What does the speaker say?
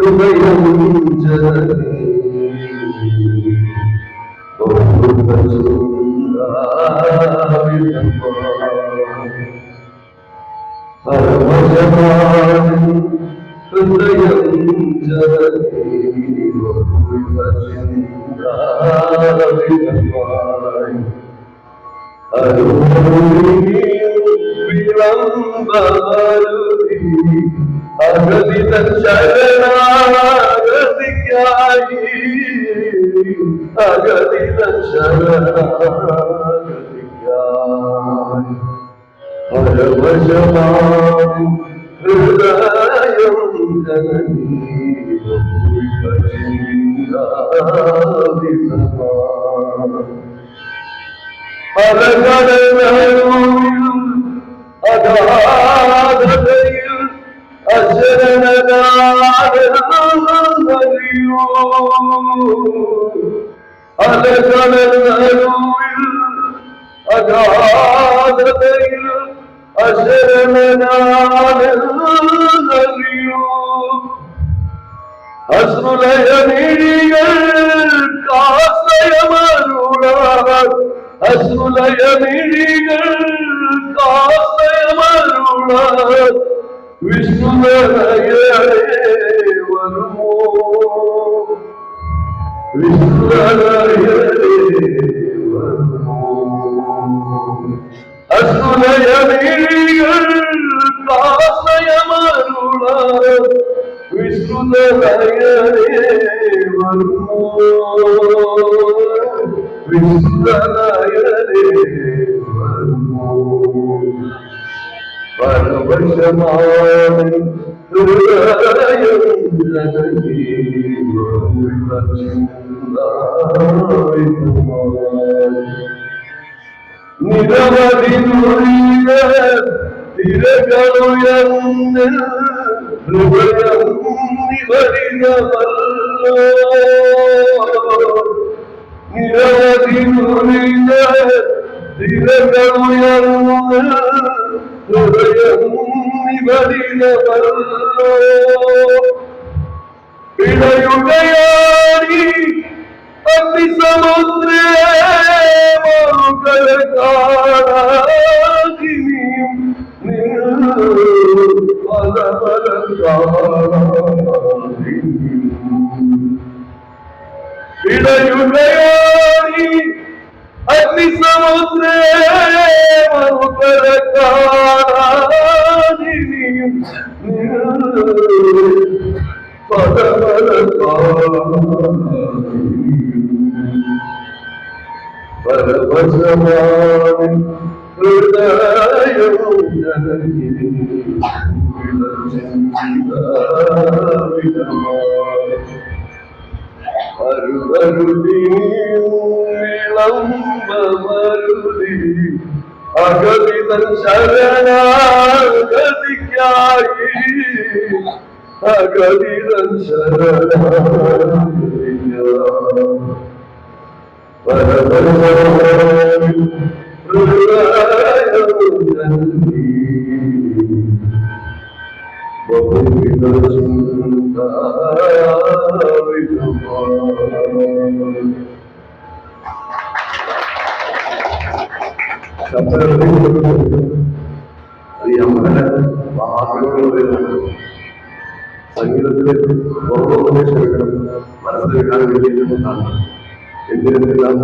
హృదయం జననీ పరమజమాని హృదయం జననీ വിളംബമരുതി അഗതിത ശരണാഗതിക്കായി അഗതിത ശരണാഗതിക്കായി പരമശമാനി ഹൃദയം ജനനീ അലകടലും അഗാധതയിൽ അശരണനാരറിയോ അലകടലും അഗാധതയിൽ അശരണനാരറിയോ അശ്രുലയമിഴികൾ കാസയമരുളാൻ അശ്രുലയമിഴികൾ കാസയമരുളാൻ വിഷ്ണുനയനേ വരുമോ വിഷ്ണുനയനേ വരുമോ അശ്രുലയമിഴികൾ കാസയമരുളാൻ വിഷ്ണുനയനേ വരുമോ വിഷ്ണുനയനേ വരുമോ പരമശമാനി ഹൃദയം ജനനീ നിരവധി ദുരിത തിരകളുയർന്ന് ഹൃദയം നിവരിതമല്ലോ നിരവധി ദുരിത തിരകളുയർന്ന് ഹൃദയം നിവരിതമല്ലോ ഇടയുകയാടി അഗ്നിസമുദ്രേ മറുകര കാണാകിനിയും ഇടയുകയാടി അഗ്നിസമുദ്രേ മറുകര കാണാകിനിയും പരമശമാനി ഹൃദയം ജനനീ വിളംബമരുതി അഗതിതൻ ശരണാഗതിക്കായി അഗതിതൻ ശരണാഗതിക്കായി പരമശമാനി ഹൃദയം ജനനീ ബഹുവിധ സംഗീതത്തിലെ ഓർമ്മോപദേശം മനസ്സിലാക്കാൻ വേണ്ടിയിട്ടാണ് എന്തിനെല്ലാം